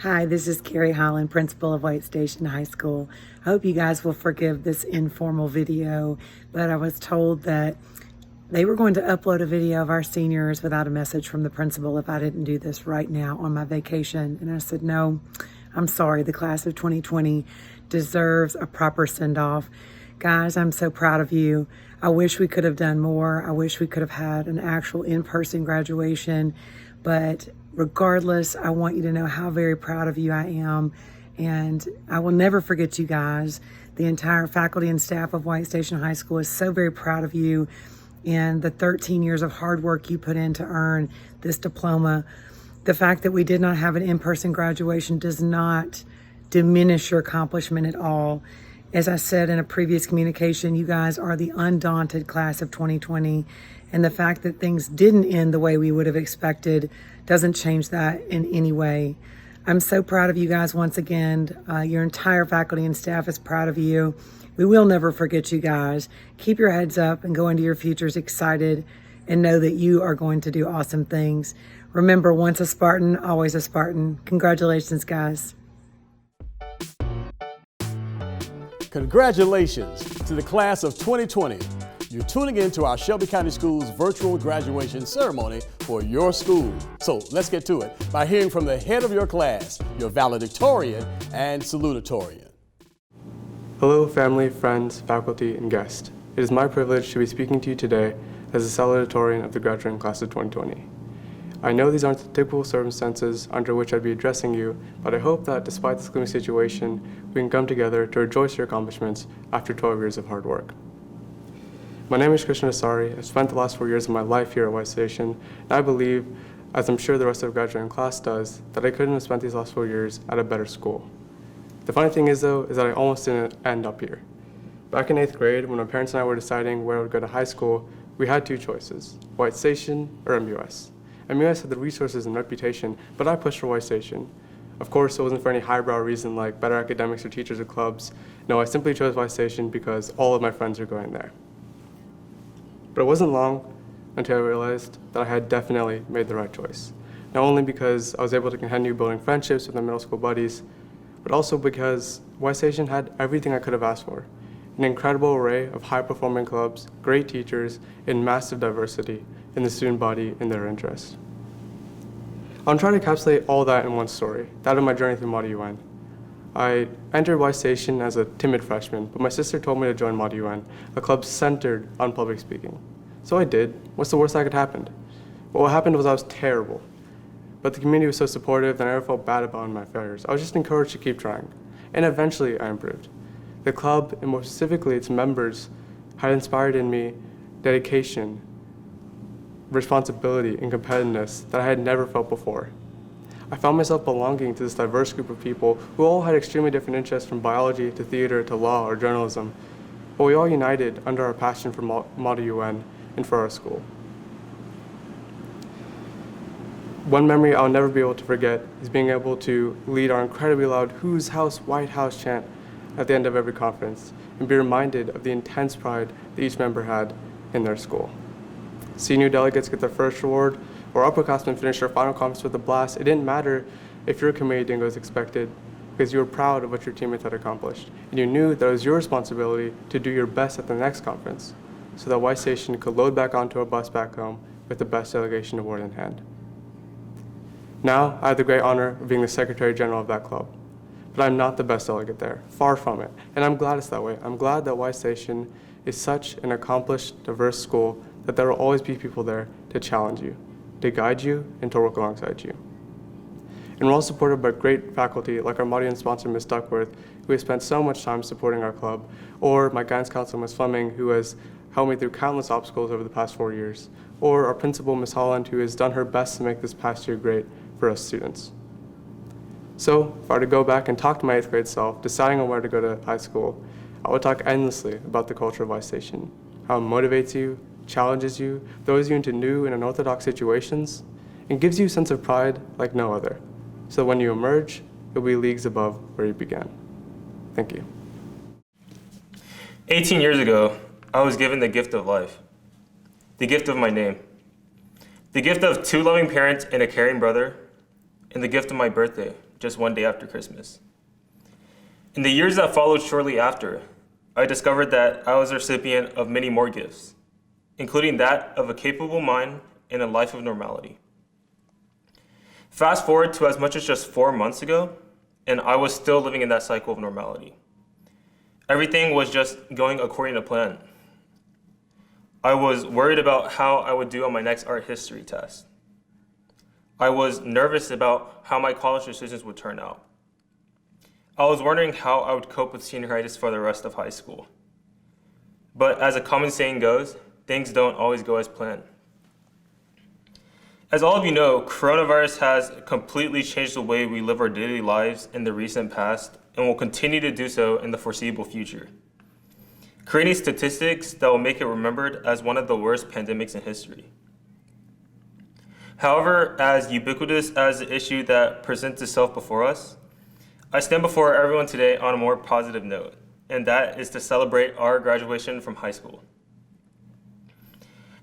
Hi, this is Carrie Holland, principal of White Station High School. I hope you guys will forgive this informal video, but I was told that they were going to upload a video of our seniors without a message from the principal if I didn't do this right now on my vacation. And I said, no, I'm sorry. The class of 2020 deserves a proper send-off. Guys, I'm so proud of you. I wish we could have done more. I wish we could have had an actual in-person graduation, but regardless, I want you to know how very proud of you I am, and I will never forget you guys. The entire faculty and staff of White Station High School is so very proud of you and the 13 years of hard work you put in to earn this diploma. The fact that we did not have an in-person graduation does not diminish your accomplishment at all. As I said in a previous communication, you guys are the undaunted class of 2020, and the fact that things didn't end the way we would have expected doesn't change that in any way. I'm so proud of you guys once again. Your entire faculty and staff is proud of you. We will never forget you guys. Keep your heads up and go into your futures excited and know that you are going to do awesome things. Remember, once a Spartan, always a Spartan. Congratulations, guys. Congratulations to the class of 2020. You're tuning in to our Shelby County Schools virtual graduation ceremony for your school. So let's get to it by hearing from the head of your class, your valedictorian and salutatorian. Hello, family, friends, faculty, and guests. It is my privilege to be speaking to you today as the salutatorian of the graduating class of 2020. I know these aren't the typical circumstances under which I'd be addressing you, but I hope that despite this gloomy situation, we can come together to rejoice your accomplishments after 12 years of hard work. My name is Krishna Asari. I've spent the last 4 years of my life here at White Station, and I believe, as I'm sure the rest of the graduating class does, that I couldn't have spent these last 4 years at a better school. The funny thing is, though, is that I almost didn't end up here. Back in 8th grade, when my parents and I were deciding where I would go to high school, we had two choices, White Station or MUS. MUS had the resources and reputation, but I pushed for White Station. Of course, it wasn't for any highbrow reason like better academics or teachers or clubs. No, I simply chose White Station because all of my friends were going there. But it wasn't long until I realized that I had definitely made the right choice. Not only because I was able to continue building friendships with my middle school buddies, but also because White Station had everything I could have asked for. An incredible array of high-performing clubs, great teachers, and massive diversity in the student body and their interests. I'll try to encapsulate all that in one story, that of my journey through Mod UN. I entered White Station as a timid freshman, but my sister told me to join Mod UN, a club centered on public speaking. So I did. What's the worst that could happen? Well, what happened was I was terrible. But the community was so supportive that I never felt bad about my failures. I was just encouraged to keep trying. And eventually I improved. The club, and more specifically its members, had inspired in me dedication, responsibility, and competitiveness that I had never felt before. I found myself belonging to this diverse group of people who all had extremely different interests, from biology to theater to law or journalism, but we all united under our passion for Mod UN and for our school. One memory I'll never be able to forget is being able to lead our incredibly loud "Whose House, White House" chant at the end of every conference and be reminded of the intense pride that each member had in their school. Senior delegates get their first award, or upperclassmen finish their final conference with a blast. It didn't matter if your committee didn't go as expected, because you were proud of what your teammates had accomplished, and you knew that it was your responsibility to do your best at the next conference, so that White Station could load back onto a bus back home with the best delegation award in hand. Now, I have the great honor of being the Secretary General of that club. But I'm not the best delegate there, far from it. And I'm glad it's that way. I'm glad that White Station is such an accomplished, diverse school that there will always be people there to challenge you, to guide you, and to work alongside you. And we're all supported by great faculty like our Mod UN sponsor, Ms. Duckworth, who has spent so much time supporting our club, or my guidance counselor, Ms. Fleming, who has helped me through countless obstacles over the past 4 years, or our principal, Ms. Holland, who has done her best to make this past year great for us students. So, if I were to go back and talk to my 8th grade self, deciding on where to go to high school, I would talk endlessly about the culture of White Station, how it motivates you, challenges you, throws you into new and unorthodox situations, and gives you a sense of pride like no other, so that when you emerge, you'll be leagues above where you began. Thank you. 18 years ago, I was given the gift of life, the gift of my name, the gift of 2 loving parents and a caring brother, and the gift of my birthday, just one day after Christmas. In the years that followed shortly after, I discovered that I was a recipient of many more gifts, including that of a capable mind and a life of normality. Fast forward to as much as just 4 months ago, and I was still living in that cycle of normality. Everything was just going according to plan. I was worried about how I would do on my next art history test. I was nervous about how my college decisions would turn out. I was wondering how I would cope with senioritis for the rest of high school. But as a common saying goes, things don't always go as planned. As all of you know, coronavirus has completely changed the way we live our daily lives in the recent past and will continue to do so in the foreseeable future, creating statistics that will make it remembered as one of the worst pandemics in history. However, as ubiquitous as the issue that presents itself before us, I stand before everyone today on a more positive note, and that is to celebrate our graduation from high school.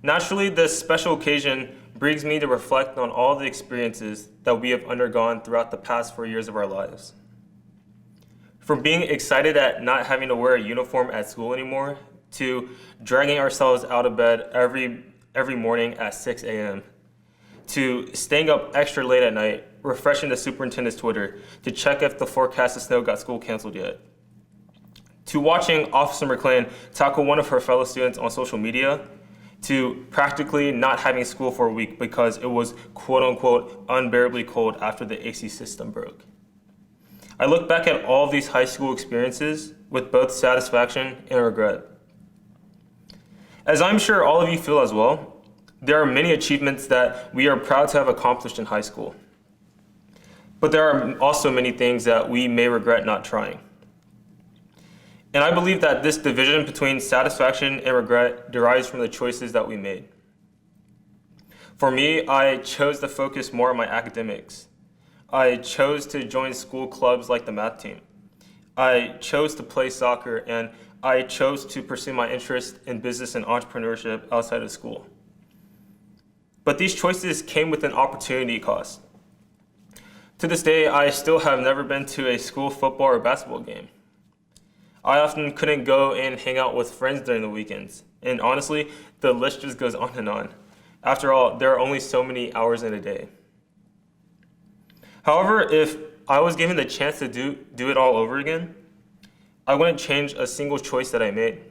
Naturally, this special occasion brings me to reflect on all the experiences that we have undergone throughout the past 4 years of our lives. From being excited at not having to wear a uniform at school anymore, to dragging ourselves out of bed every morning at 6 a.m., to staying up extra late at night, refreshing the superintendent's Twitter to check if the forecast of snow got school canceled yet, to watching Officer McLean tackle one of her fellow students on social media, to practically not having school for a week because it was quote-unquote unbearably cold after the AC system broke. I look back at all of these high school experiences with both satisfaction and regret. As I'm sure all of you feel as well, there are many achievements that we are proud to have accomplished in high school. But there are also many things that we may regret not trying. And I believe that this division between satisfaction and regret derives from the choices that we made. For me, I chose to focus more on my academics. I chose to join school clubs like the math team. I chose to play soccer, and I chose to pursue my interest in business and entrepreneurship outside of school. But these choices came with an opportunity cost. To this day, I still have never been to a school football or basketball game. I often couldn't go and hang out with friends during the weekends. And honestly, the list just goes on and on. After all, there are only so many hours in a day. However, if I was given the chance to do it all over again, I wouldn't change a single choice that I made.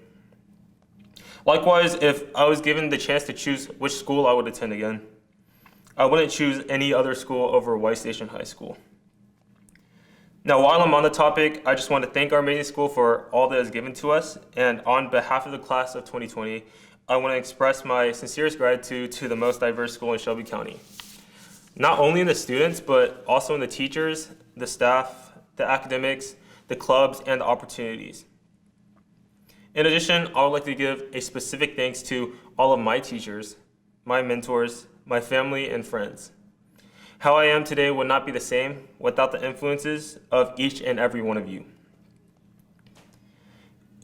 Likewise, if I was given the chance to choose which school I would attend again, I wouldn't choose any other school over White Station High School. Now, while I'm on the topic, I just want to thank our amazing school for all that is given to us, and on behalf of the class of 2020, I want to express my sincerest gratitude to the most diverse school in Shelby County. Not only in the students, but also in the teachers, the staff, the academics, the clubs, and the opportunities. In addition, I would like to give a specific thanks to all of my teachers, my mentors, my family, and friends. How I am today would not be the same without the influences of each and every one of you.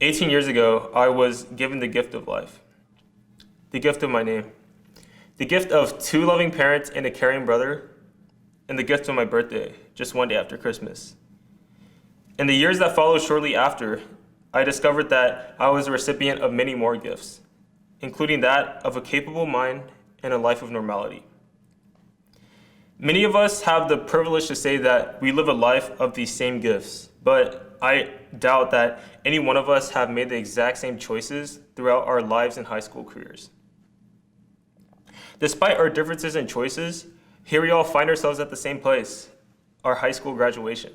18 years ago, I was given the gift of life, the gift of my name, the gift of 2 loving parents and a caring brother, and the gift of my birthday, just one day after Christmas. In the years that followed shortly after, I discovered that I was a recipient of many more gifts, including that of a capable mind and a life of normality. Many of us have the privilege to say that we live a life of these same gifts, but I doubt that any one of us have made the exact same choices throughout our lives and high school careers. Despite our differences in choices, here we all find ourselves at the same place, our high school graduation.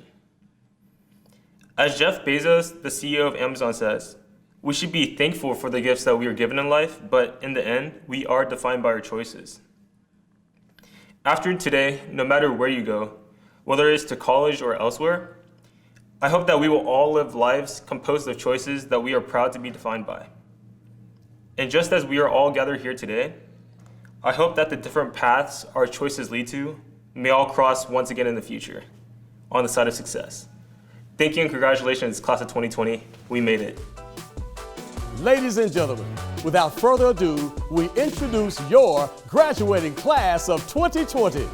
As Jeff Bezos, the CEO of Amazon, says, we should be thankful for the gifts that we are given in life, but in the end, we are defined by our choices. After today, no matter where you go, whether it's to college or elsewhere, I hope that we will all live lives composed of choices that we are proud to be defined by. And just as we are all gathered here today, I hope that the different paths our choices lead to may all cross once again in the future, on the side of success. Thank you and congratulations, class of 2020. We made it. Ladies and gentlemen, without further ado, we introduce your graduating class of 2020.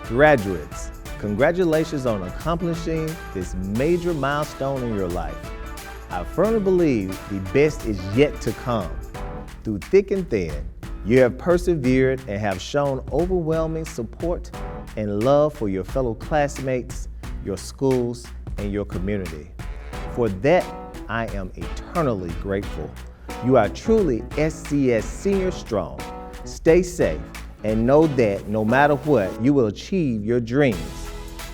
Graduates, congratulations on accomplishing this major milestone in your life. I firmly believe the best is yet to come. Through thick and thin, you have persevered and have shown overwhelming support and love for your fellow classmates, your schools, and your community. For that, I am eternally grateful. You are truly SCS Senior Strong. Stay safe and know that no matter what, you will achieve your dreams.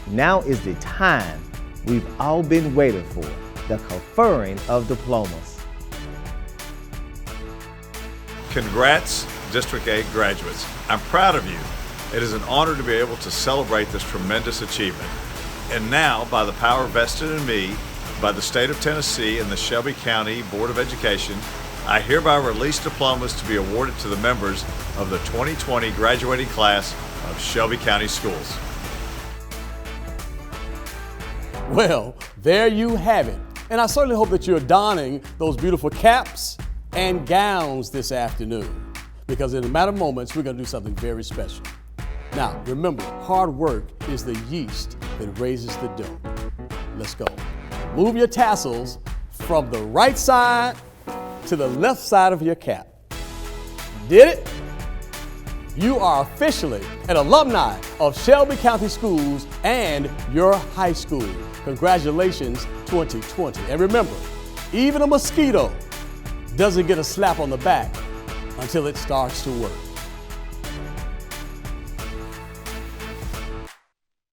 Now is the time we've all been waiting for, the conferring of diplomas. Congrats, District 8 graduates. I'm proud of you. It is an honor to be able to celebrate this tremendous achievement. And now, by the power vested in me, by the state of Tennessee and the Shelby County Board of Education, I hereby release diplomas to be awarded to the members of the 2020 graduating class of Shelby County Schools. Well, there you have it. And I certainly hope that you're donning those beautiful caps and gowns this afternoon, because in a matter of moments, we're going to do something very special. Now, remember, hard work is the yeast that raises the dough. Let's go. Move your tassels from the right side to the left side of your cap. Did it? You are officially an alumni of Shelby County Schools and your high school. Congratulations, 2020. And remember, even a mosquito doesn't get a slap on the back until it starts to work.